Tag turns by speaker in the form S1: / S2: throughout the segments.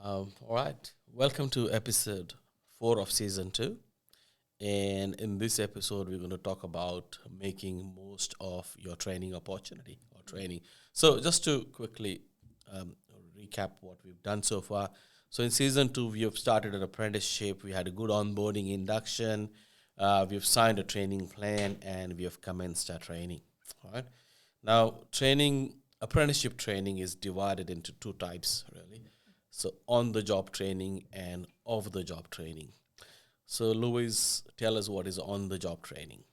S1: All right. Welcome to episode 4 of season 2. And in this episode, we're going to talk about making most of your training opportunity or training. So, just to quickly recap what we've done so far. So, in season 2, we have started an apprenticeship. We had a good onboarding induction. We've signed a training plan and we have commenced our training. All right. Now, apprenticeship training is divided into two types, really. So, on the job training and off the job training. So, Louise, tell us what is on the job training.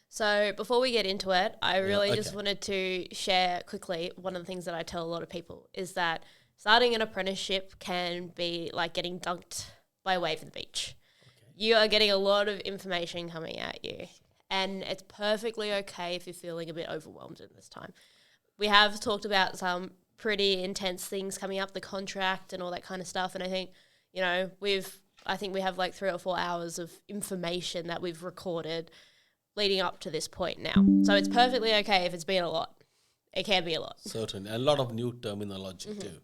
S2: So before we get into it, I really just
S1: okay.
S2: wanted to share quickly one of the things that I tell a lot of people is that starting an apprenticeship can be like getting dunked by a wave in the beach.
S1: Okay.
S2: You are getting a lot of information coming at you, and it's perfectly okay if you're feeling a bit overwhelmed in this time. We have talked about some pretty intense things coming up, the contract and all that kind of stuff, and I think, I think we have like 3 or 4 hours of information that we've recorded leading up to this point now. So it's perfectly okay if it's been a lot. It can be a lot.
S1: Certainly. A lot of new terminology too.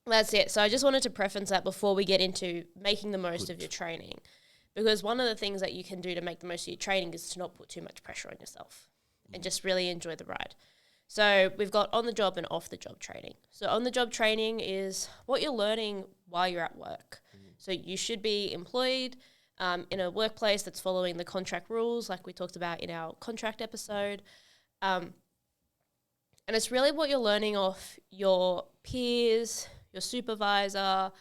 S2: That's it. So I just wanted to preference that before we get into making the most of your training. Because one of the things that you can do to make the most of your training is to not put too much pressure on yourself and just really enjoy the ride. So we've got on the job and off the job training. So on the job training is what you're learning while you're at work. So you should be employed in a workplace that's following the contract rules, like we talked about in our contract episode. And it's really what you're learning off your peers, your supervisor,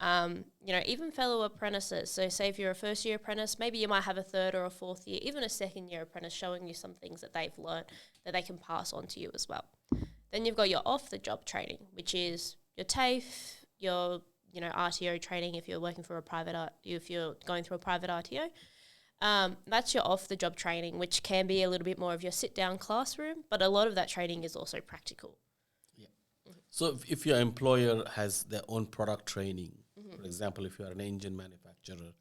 S2: even fellow apprentices. So say if you're a first-year apprentice, maybe you might have a third or a fourth year, even a second-year apprentice showing you some things that they've learned that they can pass on to you as well. Then you've got your off-the-job training, which is your TAFE, your RTO training if you're working for if you're going through a private RTO. That's your off-the-job training, which can be a little bit more of your sit-down classroom, but a lot of that training is also practical.
S1: Yeah. So if your employer has their own product training, for example, if you are an engine manufacturer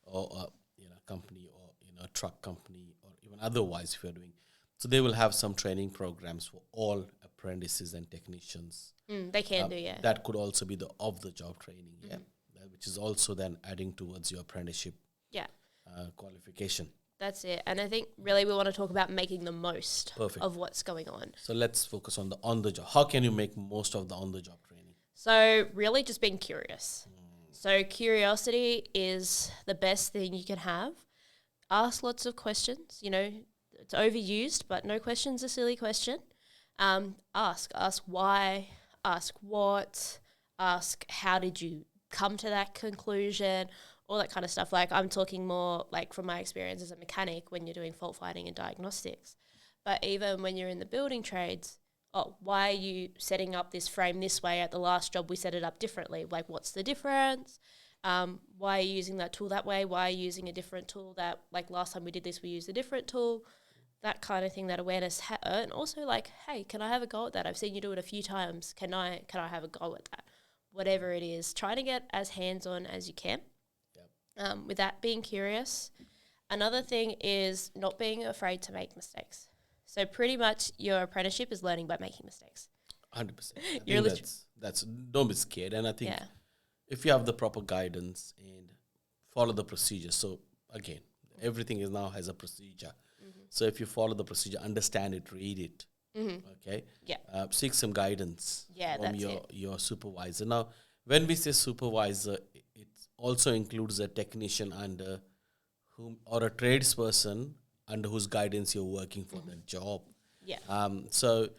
S1: or a company or a truck company or even otherwise if you're doing, so they will have some training programs for all apprentices and technicians.
S2: They can do, yeah.
S1: That could also be the off-the-job training, which is also then adding towards your apprenticeship qualification.
S2: That's it. And I think really we want to talk about making the most
S1: Perfect.
S2: of what's going on.
S1: So let's focus on the on-the-job. How can you make most of the on-the-job training?
S2: So really just being curious. So curiosity is the best thing you can have. Ask lots of questions. It's overused, but no question's a silly question. Ask why, ask what, ask how did you come to that conclusion, all that kind of stuff. Like I'm talking more like from my experience as a mechanic when you're doing fault finding and diagnostics. But even when you're in the building trades, why are you setting up this frame this way? At the last job we set it up differently. Like what's the difference? Why are you using that tool that way? Why are you using a different tool that, like last time we did this, we used a different tool? That kind of thing, that awareness. And also like, hey, can I have a go at that? I've seen you do it a few times. Can I have a go at that? Whatever it is, try to get as hands-on as you can. Yep. With that, being curious. Another thing is not being afraid to make mistakes. So pretty much your apprenticeship is learning by making mistakes.
S1: 100%. That's don't be scared. And I think if you have the proper guidance and follow the procedure. So again, everything is now has a procedure. So if you follow the procedure, understand it, read it, okay?
S2: Yeah.
S1: Seek some guidance from
S2: that's
S1: your supervisor. Now, when we say supervisor, it also includes a technician under whom or a tradesperson under whose guidance you're working for the job.
S2: Yeah.
S1: So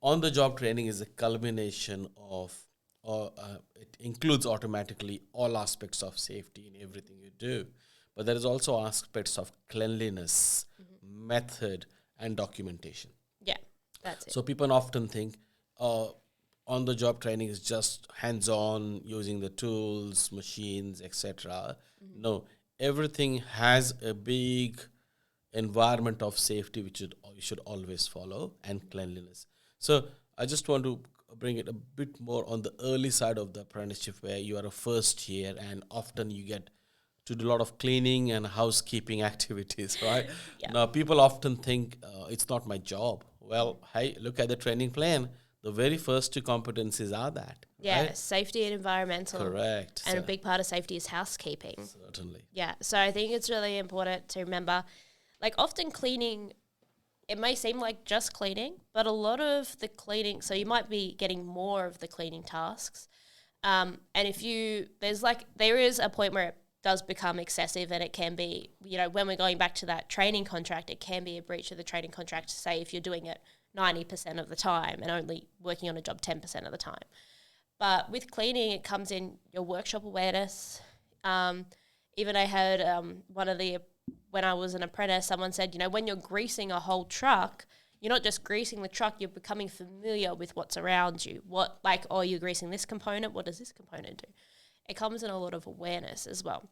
S1: on-the-job training is a culmination of, it includes automatically all aspects of safety in everything you do. But there is also aspects of cleanliness, method, and documentation.
S2: Yeah, that's it.
S1: So people often think on-the-job training is just hands-on, using the tools, machines, etc. No, everything has a big environment of safety which you should always follow, and cleanliness. So I just want to bring it a bit more on the early side of the apprenticeship where you are a first year and often you get to do a lot of cleaning and housekeeping activities, right?
S2: Yeah.
S1: Now, people often think it's not my job. Well, hey, look at the training plan. the very first two competencies are that.
S2: Yeah,
S1: right?
S2: safety and environmental.
S1: Correct.
S2: And a big part of safety is housekeeping.
S1: Certainly.
S2: Yeah, so I think it's really important to remember, like often cleaning, it may seem like just cleaning, but a lot of the cleaning, so you might be getting more of the cleaning tasks. And if there is a point where it does become excessive, and it can be, when we're going back to that training contract, it can be a breach of the training contract, say if you're doing it 90% of the time and only working on a job 10% of the time. But with cleaning, it comes in your workshop awareness. Even I heard when I was an apprentice, someone said, when you're greasing a whole truck, you're not just greasing the truck, you're becoming familiar with what's around you. You're greasing this component, what does this component do? It comes in a lot of awareness as well.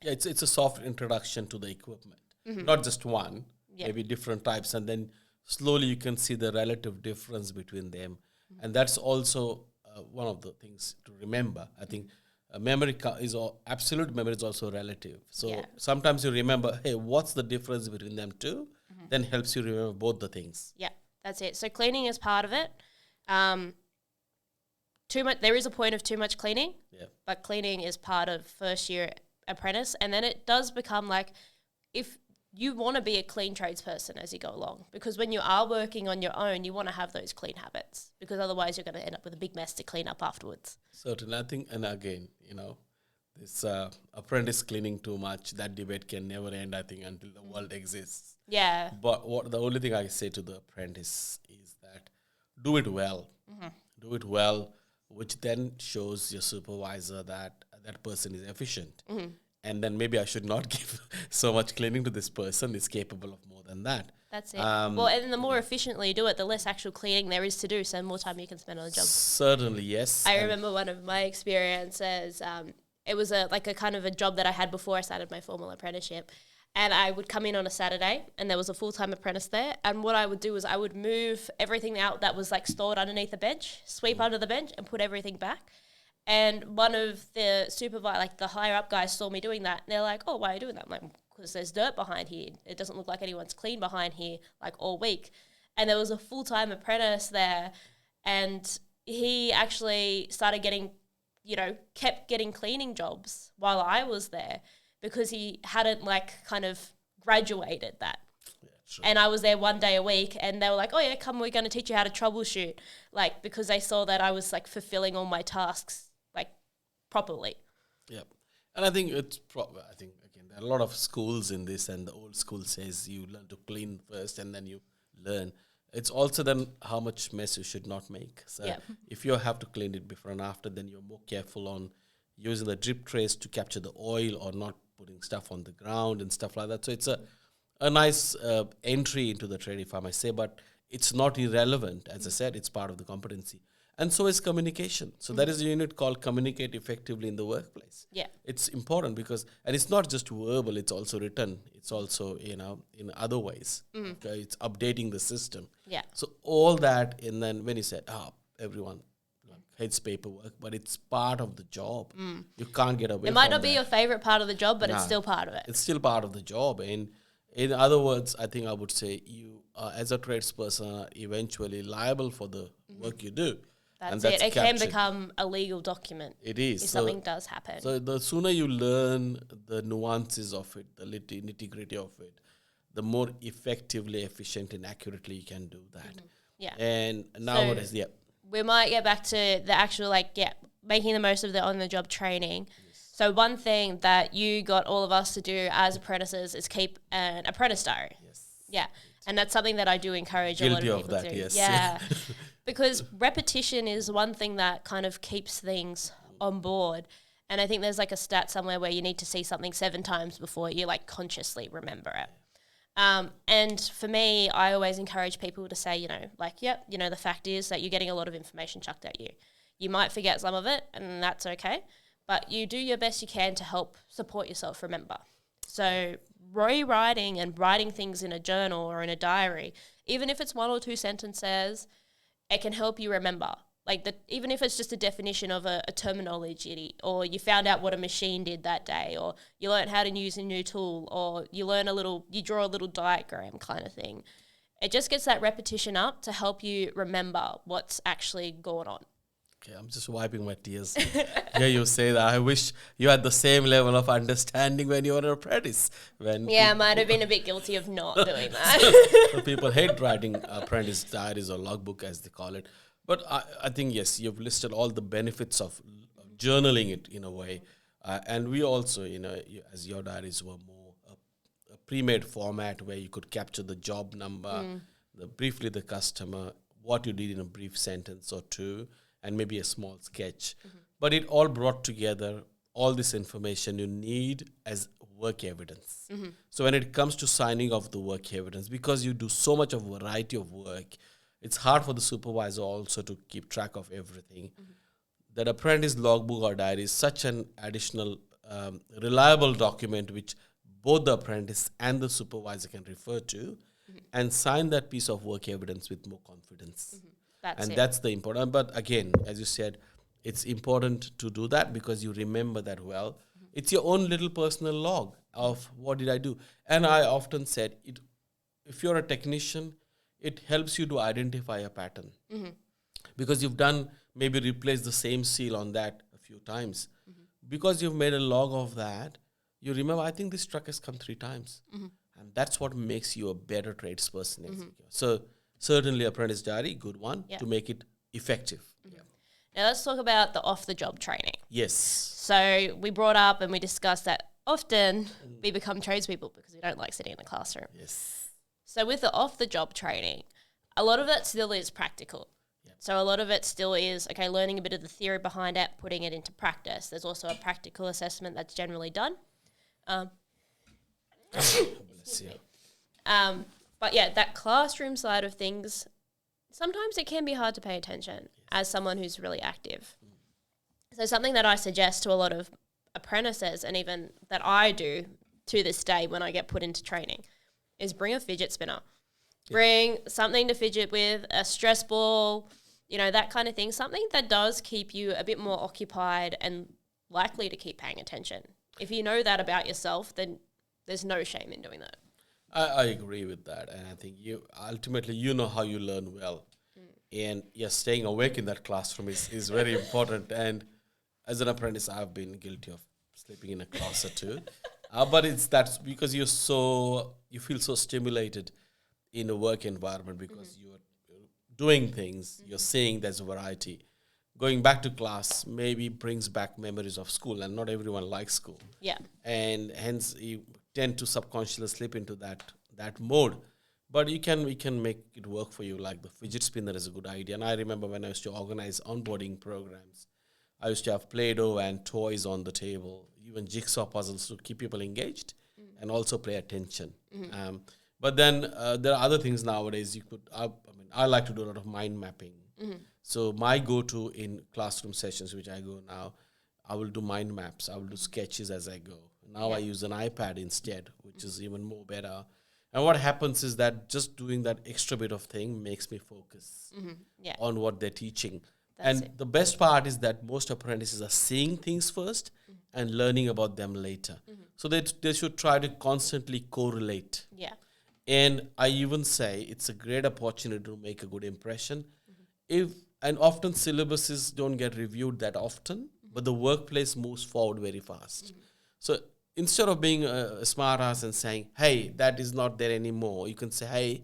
S1: Yeah, it's a soft introduction to the equipment. Not just one, maybe different types, and then slowly you can see the relative difference between them. And that's also one of the things to remember. I think absolute memory is also relative. So sometimes you remember, hey, what's the difference between them two? Then helps you remember both the things.
S2: Yeah, that's it. So cleaning is part of it. There is a point of too much cleaning, but cleaning is part of first year apprentice. And then it does become like, if you want to be a clean tradesperson as you go along, because when you are working on your own, you want to have those clean habits, because otherwise you're going to end up with a big mess to clean up afterwards.
S1: Certainly, I think, and again, this apprentice cleaning too much, that debate can never end, I think, until the world exists.
S2: Yeah.
S1: But the only thing I say to the apprentice is that do it well. Do it well, which then shows your supervisor that that person is efficient. And then maybe I should not give so much cleaning to this person. Is capable of more than that.
S2: That's it. And the more efficiently you do it, the less actual cleaning there is to do, so more time you can spend on the job.
S1: Certainly, yes.
S2: I remember one of my experiences, it was a kind of a job that I had before I started my formal apprenticeship. And I would come in on a Saturday, and there was a full-time apprentice there. And what I would do was I would move everything out that was like stored underneath the bench, sweep under the bench, and put everything back. And one of the the higher up guys saw me doing that, and they're like, "Oh, why are you doing that?" I'm like, "Because there's dirt behind here. It doesn't look like anyone's cleaned behind here like all week." And there was a full-time apprentice there, and he actually started kept getting cleaning jobs while I was there, because he hadn't kind of graduated that. Yeah, sure. And I was there one day a week, and they were like, "Oh yeah, come, we're going to teach you how to troubleshoot," because they saw that I was fulfilling all my tasks properly. Yep.
S1: And I think again, there are a lot of schools in this, and the old school says you learn to clean first and then you learn. It's also then how much mess you should not make. So if you have to clean it before and after, then you're more careful on using the drip trays to capture the oil, or not putting stuff on the ground and stuff like that. So it's a nice entry into the trade, if I may say, but it's not irrelevant. As I said, it's part of the competency. And so is communication. So that is a unit called communicate effectively in the workplace. Yeah. It's important because, and it's not just verbal, it's also written. It's also, in other ways. Okay, it's updating the system. Yeah. So all that, and then when you said, everyone hates paperwork, but it's part of the job. You can't get away from it.
S2: It might not be your favorite part of the job, but it's still part of it.
S1: It's still part of the job. And in other words, I think I would say you, as a tradesperson, are eventually liable for the work you do.
S2: That's it. It can become a legal document.
S1: It is.
S2: If something does happen.
S1: So the sooner you learn the nuances of it, the nitty-gritty of it, the more effectively, efficient, and accurately you can do that. Yeah. And nowadays,
S2: we might get back to the actual, making the most of the on-the-job training. Yes. So one thing that you got all of us to do as apprentices is keep an apprentice diary. Yes. Yeah. And that's something that I do encourage a lot of people to do. Yes. Yeah. Because repetition is one thing that kind of keeps things on board. And I think there's a stat somewhere where you need to see something 7 times before you consciously remember it. And for me, I always encourage people to say, the fact is that you're getting a lot of information chucked at you. You might forget some of it, and that's okay. But you do your best you can to help support yourself remember. So rewriting and writing things in a journal or in a diary, even if it's 1 or 2 sentences, it can help you remember. Even if it's just a definition of a terminology, or you found out what a machine did that day, or you learned how to use a new tool, or you draw a little diagram kind of thing. It just gets that repetition up to help you remember what's actually going on.
S1: Okay, I'm just wiping my tears. Yeah, you say that. I wish you had the same level of understanding when you were an apprentice.
S2: I might have been a bit guilty of not doing that.
S1: So people hate writing apprentice diaries or logbook, as they call it. But I think, yes, you've listed all the benefits of journaling it in a way. And we also, as your diaries were more a pre-made format where you could capture the job number, briefly the customer, what you did in a brief sentence or two, and maybe a small sketch. But it all brought together all this information you need as work evidence. So when it comes to signing off the work evidence, because you do so much of variety of work, it's hard for the supervisor also to keep track of everything. That apprentice logbook or diary is such an additional reliable document which both the apprentice and the supervisor can refer to and sign that piece of work evidence with more confidence. That's the important. But again, as you said, it's important to do that because you remember that well. It's your own little personal log of what did I do. And I often said, if you're a technician, it helps you to identify a pattern. Because you've maybe replaced the same seal on that a few times. Because you've made a log of that, you remember, I think this truck has come 3 times. And that's what makes you a better tradesperson. So certainly apprentice diary, good one to make it effective.
S2: Now let's talk about the off-the-job training.
S1: Yes.
S2: So we brought up and we discussed that often we become tradespeople because we don't like sitting in a classroom.
S1: Yes.
S2: So with the off-the-job training, a lot of it still is practical. So a lot of it still is, learning a bit of the theory behind it, putting it into practice. There's also a practical assessment that's generally done. But yeah, that classroom side of things, sometimes it can be hard to pay attention as someone who's really active. So something that I suggest to a lot of apprentices, and even that I do to this day when I get put into training, is bring a fidget spinner. Bring something to fidget with, a stress ball, that kind of thing. Something that does keep you a bit more occupied and likely to keep paying attention. If you know that about yourself, then there's no shame in doing that.
S1: I agree with that. And I think ultimately you know how you learn well. And staying awake in that classroom is very important. And as an apprentice, I've been guilty of sleeping in a class or two. But that's because you feel so stimulated in a work environment because you're doing things, you're seeing there's a variety. Going back to class maybe brings back memories of school, and not everyone likes school.
S2: Yeah.
S1: And hence you tend to subconsciously slip into that mode. But we can make it work for you. Like the fidget spinner is a good idea. And I remember when I used to organize onboarding programs, I used to have Play-Doh and toys on the table, even jigsaw puzzles to keep people engaged and also pay attention. But then there are other things nowadays. I like to do a lot of mind mapping. So my go-to in classroom sessions, which I go now, I will do mind maps. I will do sketches as I go. Now I use an iPad instead, which is even more better. And what happens is that just doing that extra bit of thing makes me focus on what they're teaching. The best part is that most apprentices are seeing things first and learning about them later. So they should try to constantly correlate.
S2: Yeah.
S1: And I even say it's a great opportunity to make a good impression. And often syllabuses don't get reviewed that often, but the workplace moves forward very fast. So instead of being a smart ass and saying, hey, that is not there anymore, you can say, hey,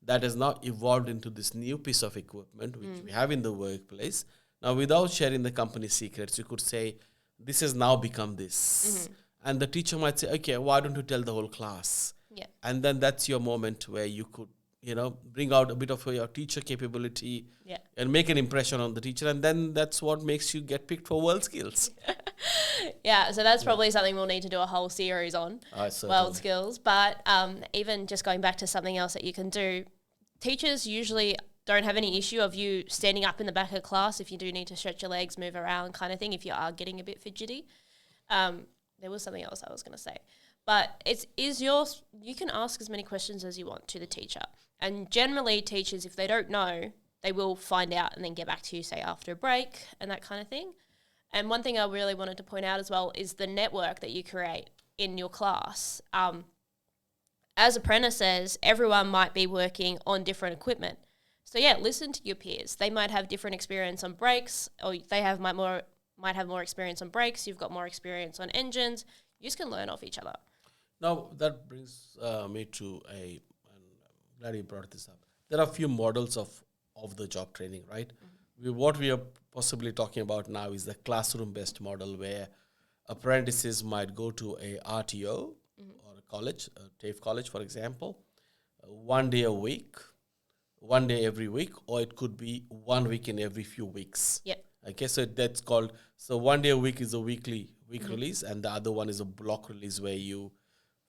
S1: that has now evolved into this new piece of equipment which we have in the workplace. Now, without sharing the company secrets, you could say, this has now become this. And the teacher might say, okay, why don't you tell the whole class?
S2: Yeah.
S1: And then that's your moment where you could, bring out a bit of your teacher capability and make an impression on the teacher. And then that's what makes you get picked for world skills.
S2: Yeah, so that's probably something we'll need to do a whole series on, world skills. But even just going back to something else that you can do, teachers usually don't have any issue of you standing up in the back of class if you do need to stretch your legs, move around kind of thing, if you are getting a bit fidgety. There was something else I was going to say. But you can ask as many questions as you want to the teacher. And generally teachers, if they don't know, they will find out and then get back to you, say, after a break and that kind of thing. And one thing I really wanted to point out as well is the network that you create in your class. as apprentices, everyone might be working on different equipment. So yeah, listen to your peers. They might have different experience on brakes, or might have more experience on brakes. You've got more experience on engines. You just can learn off each other.
S1: Now, that brings me to and I'm glad you brought this up. There are a few models of the job training, right? What we are possibly talking about now is the classroom-based model where apprentices might go to a RTO or a college, a TAFE college, for example, 1 day a week, 1 day every week, or it could be 1 week in every few weeks.
S2: Yeah.
S1: Okay, so that's called, so 1 day a week is a week release, and the other one is a block release where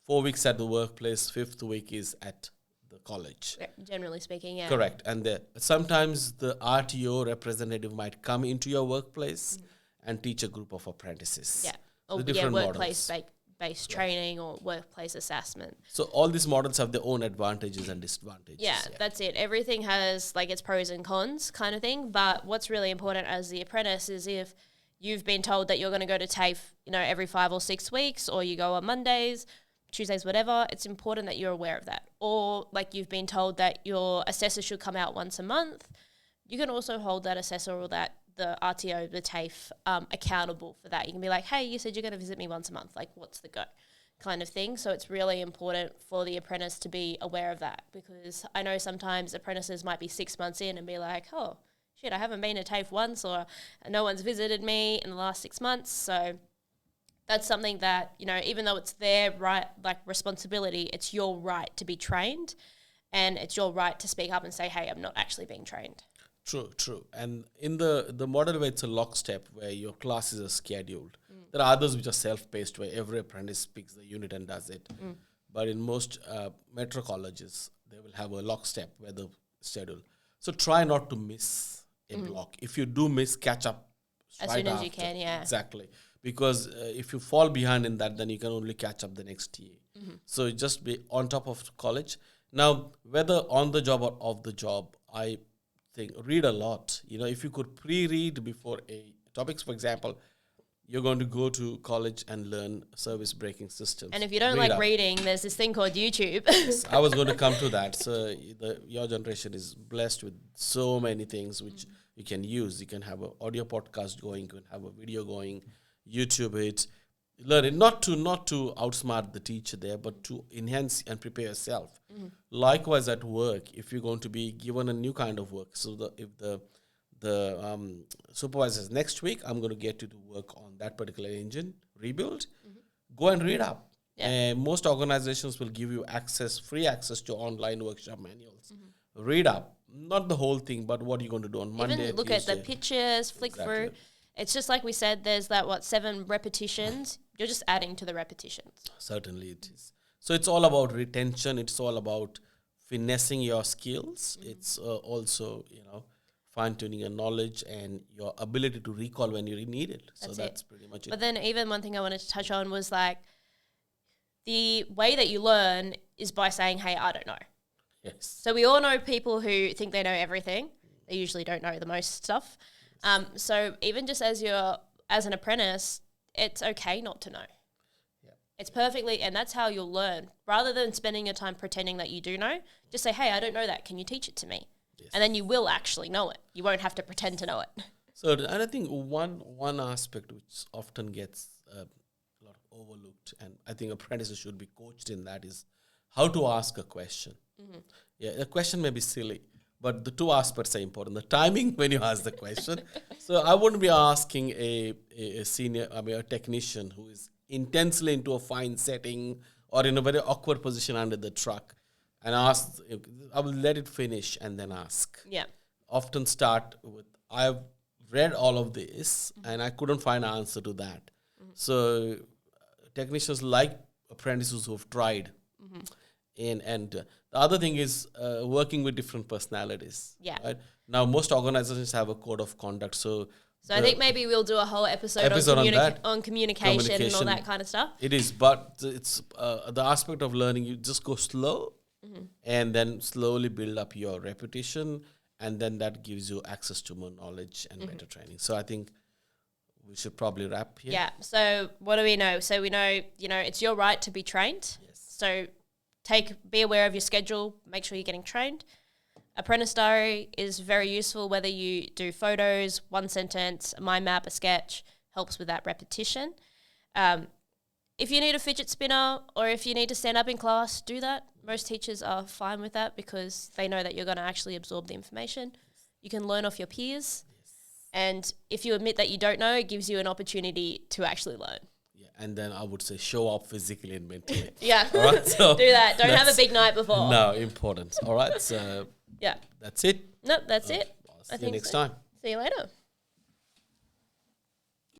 S1: 4 weeks at the workplace, fifth week is at the college.
S2: Yeah, generally speaking, yeah.
S1: Correct. And sometimes the RTO representative might come into your workplace and teach a group of apprentices.
S2: Yeah.
S1: So
S2: Or
S1: different
S2: workplace-based training or workplace assessment.
S1: So all these models have their own advantages and disadvantages.
S2: Yeah, that's it. Everything has like its pros and cons kind of thing. But what's really important as the apprentice is if you've been told that you're going to go to TAFE, every 5 or 6 weeks, or you go on Mondays, Tuesdays, whatever, it's important that you're aware of that. Or like you've been told that your assessor should come out once a month, you can also hold that assessor or the RTO, the TAFE, accountable for that. You can be like, hey, you said you're going to visit me once a month. Like, what's the go? Kind of thing. So it's really important for the apprentice to be aware of that, because I know sometimes apprentices might be 6 months in and be like, oh, shit, I haven't been to TAFE once, or no one's visited me in the last 6 months. So that's something that, even though it's their right, like responsibility, it's your right to be trained, and it's your right to speak up and say, hey, I'm not actually being trained.
S1: True. And in the model where it's a lockstep, where your classes are scheduled, there are others which are self-paced, where every apprentice picks the unit and does it. But in most metro colleges, they will have a lockstep where the schedule. So try not to miss a block. If you do miss, catch up
S2: as soon as you can, yeah.
S1: Exactly. Because if you fall behind in that, then you can only catch up the next year. So just be on top of college. Now, whether on the job or off the job, I think read a lot. If you could pre-read before a topics, for example, you're going to go to college and learn service braking systems.
S2: And if you don't reading, there's this thing called YouTube.
S1: Yes, I was going to come to that. So your generation is blessed with so many things which you can use. You can have an audio podcast going, you can have a video going, YouTube it, learn it, not to outsmart the teacher there, but to enhance and prepare yourself. Likewise at work, if you're going to be given a new kind of work, so if the supervisor says, next week I'm going to get you to work on that particular engine rebuild, go and read up. And most organizations will give you free access to online workshop manuals. Read up, not the whole thing, but what you're going to do on Monday,
S2: even look
S1: Tuesday.
S2: At the pictures, flick through. It's just like we said, there's that, 7 repetitions. You're just adding to the repetitions.
S1: Certainly it is. So it's all about retention. It's all about finessing your skills. It's also, fine-tuning your knowledge and your ability to recall when you need it. That's pretty much it.
S2: But then even one thing I wanted to touch on was like the way that you learn is by saying, hey, I don't know.
S1: Yes.
S2: So we all know people who think they know everything. They usually don't know the most stuff. So even just as an apprentice, it's okay not to know.
S1: Yeah.
S2: It's perfectly, and that's how you'll learn. Rather than spending your time pretending that you do know, just say, hey, I don't know that. Can you teach it to me? Yes. And then you will actually know it. You won't have to pretend to know it.
S1: So, and I think one aspect which often gets a lot overlooked, and I think apprentices should be coached in that, is how to ask a question. Yeah, the question may be silly, but the two aspects are important. The timing when you ask the question. So I wouldn't be asking a technician who is intensely into a fine setting or in a very awkward position under the truck and ask. I will let it finish and then ask.
S2: Yeah.
S1: Often start with, I've read all of this and I couldn't find an answer to that. So technicians like apprentices who have tried. And the other thing is working with different personalities. Yeah. Right? Now, most organizations have a code of conduct. So
S2: I think maybe we'll do a whole episode on communication and all that kind of stuff.
S1: It is, but it's the aspect of learning, you just go slow and then slowly build up your reputation, and then that gives you access to more knowledge and better training. So I think we should probably wrap here.
S2: Yeah. So what do we know? So we know, it's your right to be trained.
S1: Yes.
S2: So be aware of your schedule, make sure you're getting trained. Apprentice diary is very useful, whether you do photos, one sentence, a mind map, a sketch, helps with that repetition. If you need a fidget spinner or if you need to stand up in class, do that. Most teachers are fine with that because they know that you're going to actually absorb the information. You can learn off your peers. And if you admit that you don't know, it gives you an opportunity to actually learn.
S1: Yeah, and then I would say show up physically and mentally.
S2: Yeah,
S1: all right, so
S2: do that. Don't have a big night before.
S1: No, important. All right, so
S2: yeah,
S1: that's it.
S2: Nope, that's it.
S1: I'll see you next time.
S2: See you later.